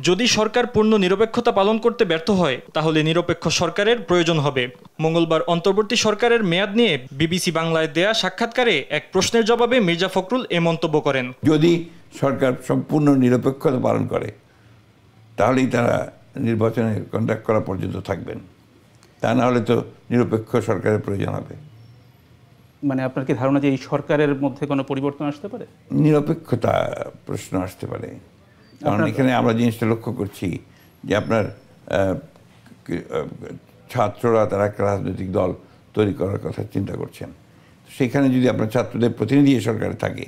যদি সরকার পূর্ণ নিরপেক্ষতা পালন করতে ব্যর্থ হয় তাহলে নিরপেক্ষ সরকারের প্রয়োজন হবে। মঙ্গলবার অন্তর্বর্তী সরকারের মেয়াদ নিয়ে বিবিসি বাংলায় দেয়া সাক্ষাৎকারে এক প্রশ্নের জবাবে মির্জা ফখরুল এ মন্তব্য করেন। যদি সরকার সম্পূর্ণ নিরপেক্ষতা পালন করে তাহলেই তারা নির্বাচনে কন্ডাক্ট করা পর্যন্ত থাকবেন, তা না হলে তো নিরপেক্ষ সরকারের প্রয়োজন হবে। মানে আপনার কি ধারণা যে এই সরকারের মধ্যে কোনো পরিবর্তন আসতে পারে? নিরপেক্ষতা প্রশ্ন আসতে পারে, কারণ এখানে আমরা জিনিসটা লক্ষ্য করছি যে আপনার ছাত্ররা তারা একটা রাজনৈতিক দল তৈরি করার কথা চিন্তা করছেন। সেখানে যদি আপনার ছাত্রদের প্রতিনিধি সরকারে থাকে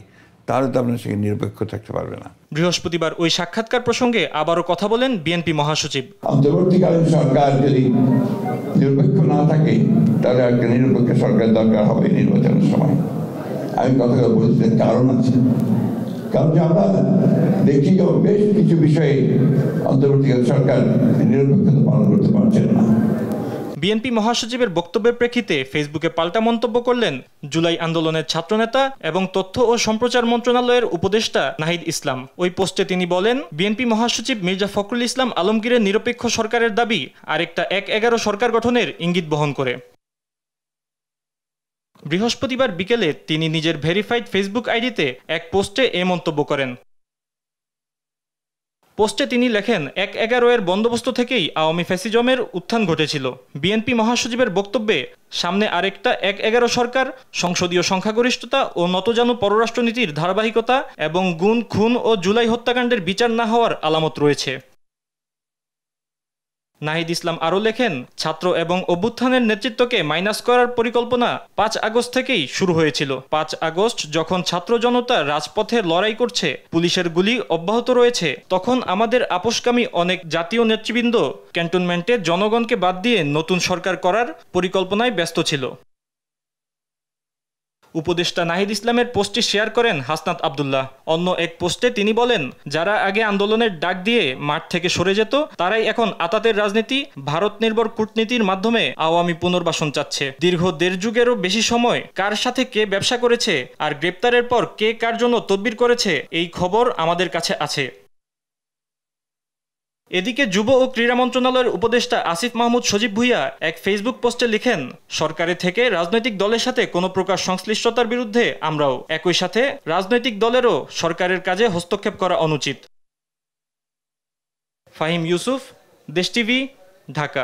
তাহলে তো আপনার সেখানে নিরপেক্ষ থাকতে পারবে না। বৃহস্পতিবার ওই সাক্ষাৎকার প্রসঙ্গে আবারও কথা বলেন বিএনপি মহাসচিব। অন্তর্বর্তীকালীন সরকার যদি নিরপেক্ষ না থাকে তাহলে একটা নিরপেক্ষ সরকার দরকার হবে নির্বাচনের সময়। আমি কথাটা বলতে কারণ আছে, কারণ আমরা দেখি যে বেশ কিছু বিষয়ে অন্তর্বর্তীকালীন সরকার নিরপেক্ষতা পালন করতে পারছেন না। বিএনপি মহাসচিবের বক্তব্যের প্রেক্ষিতে ফেসবুকে পাল্টা মন্তব্য করলেন জুলাই আন্দোলনের ছাত্রনেতা এবং তথ্য ও সম্প্রচার মন্ত্রণালয়ের উপদেষ্টা নাহিদ ইসলাম। ওই পোস্টে তিনি বলেন, বিএনপি মহাসচিব মির্জা ফখরুল ইসলাম আলমগীরের নিরপেক্ষ সরকারের দাবি আরেকটা ১/১১ সরকার গঠনের ইঙ্গিত বহন করে। বৃহস্পতিবার বিকেলে তিনি নিজের ভেরিফাইড ফেসবুক আইডিতে এক পোস্টে এ মন্তব্য করেন। পোস্টে তিনি লেখেন, ১/১১ বন্দোবস্ত থেকেই আওয়ামী ফ্যাসিজমের উত্থান ঘটেছিল। বিএনপি মহাসচিবের বক্তব্যে সামনে আরেকটা ১/১১ সরকার, সংসদীয় সংখ্যাগরিষ্ঠতা ও নতজানু পররাষ্ট্রনীতির ধারাবাহিকতা এবং গুম, খুন ও জুলাই হত্যাকাণ্ডের বিচার না হওয়ার আলামত রয়েছে। নাহিদ ইসলাম আরও লেখেন, ছাত্র এবং অভ্যুত্থানের নেতৃত্বকে মাইনাস করার পরিকল্পনা ৫ আগস্ট থেকেই শুরু হয়েছিল। ৫ আগস্ট যখন ছাত্র জনতা রাজপথে লড়াই করছে, পুলিশের গুলি অব্যাহত রয়েছে, তখন আমাদের আপোষকামী অনেক জাতীয় নেতৃবৃন্দ ক্যান্টনমেন্টে জনগণকে বাদ দিয়ে নতুন সরকার করার পরিকল্পনায় ব্যস্ত ছিল। উপদেষ্টা নাহিদ ইসলামের পোস্টটি শেয়ার করেন হাসনাত আবদুল্লাহ। অন্য এক পোস্টে তিনি বলেন, যারা আগে আন্দোলনের ডাক দিয়ে মাঠ থেকে সরে যেত তারাই এখন আতাতের রাজনীতি, ভারত নির্ভর কূটনীতির মাধ্যমে আওয়ামী পুনর্বাসন চাচ্ছে। দীর্ঘ ১.৫ যুগেরও বেশি সময় কার সাথে কে ব্যবসা করেছে আর গ্রেপ্তারের পর কে কার জন্য তদবির করেছে এই খবর আমাদের কাছে আছে। এদিকে যুব ও ক্রীড়া মন্ত্রণালয়ের উপদেষ্টা আসিফ মাহমুদ সজীব ভুঁইয়া এক ফেসবুক পোস্টে লিখেন, সরকারে থেকে রাজনৈতিক দলের সাথে কোনো প্রকার সংশ্লিষ্টতার বিরুদ্ধে আমরাও। একই সাথে রাজনৈতিক দলেরও সরকারের কাজে হস্তক্ষেপ করা অনুচিত। ফাহিম ইউসুফ, দেশ টিভি, ঢাকা।